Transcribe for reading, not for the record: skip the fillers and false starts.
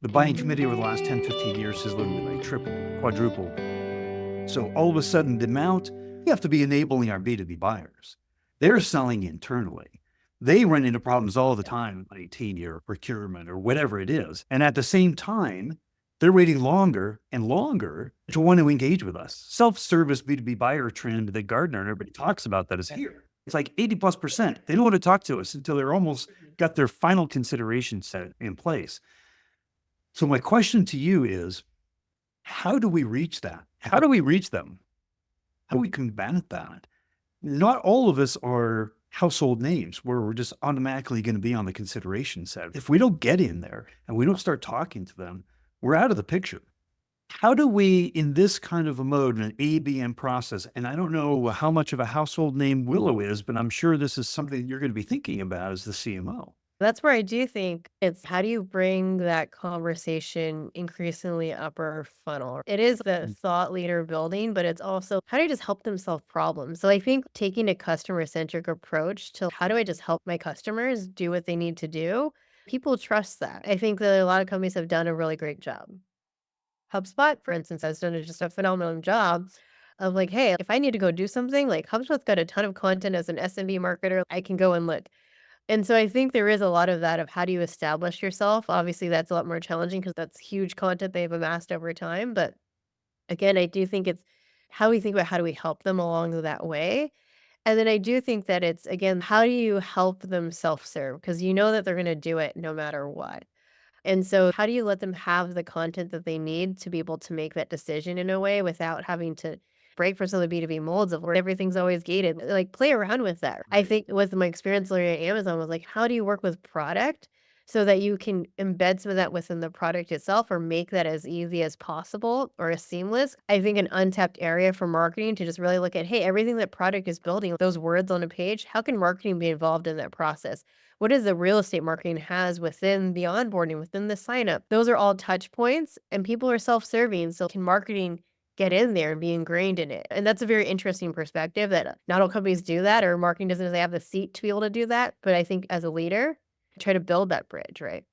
The buying committee over the last 10, 15 years has literally like tripled, quadrupled. So all of a sudden, the amount we have to be enabling our B2B buyers. They're selling internally. They run into problems all the time, like IT or procurement or whatever it is. And at the same time, they're waiting longer and longer to want to engage with us. Self-service B2B buyer trend that Gardner and everybody talks about that is here. It's like 80+%. They don't want to talk to us until they're almost got their final consideration set in place. So my question to you is, how do we reach that? How do we reach them? How do we combat that? Not all of us are household names where we're just automatically going to be on the consideration set. If we don't get in there and we don't start talking to them, we're out of the picture. How do we, in this kind of a mode, an ABM process, and I don't know how much of a household name Willow is, but I'm sure this is something you're going to be thinking about as the CMO. That's where I do think it's how do you bring that conversation increasingly upper funnel? It is the Mm. thought leader building, but it's also how do you just help them solve problems? So I think taking a customer centric approach to how do I just help my customers do what they need to do? People trust that. I think that a lot of companies have done a really great job. HubSpot, for instance, has done just a phenomenal job of like, hey, if I need to go do something, like HubSpot's got a ton of content as an SMB marketer, I can go and look. And so I think there is a lot of that of how do you establish yourself? Obviously, that's a lot more challenging because that's huge content they've amassed over time. But again, I do think it's how we think about how do we help them along that way. And then I do think that it's again, how do you help them self-serve? Because you know that they're going to do it no matter what. And so how do you let them have the content that they need to be able to make that decision in a way without having to break from some of the B2B molds of where everything's always gated? Like play around with that. I Right. think with my experience learning at Amazon was like, how do you work with product so that you can embed some of that within the product itself or make that as easy as possible or as seamless? I think an untapped area for marketing to just really look at, hey, everything that product is building, those words on a page, how can marketing be involved in that process? What is the real estate marketing has within the onboarding, within the sign up? Those are all touch points and people are self-serving. So can marketing get in there and be ingrained in it? And that's a very interesting perspective that not all companies do that or marketing doesn't really have the seat to be able to do that. But I think as a leader, try to build that bridge, right?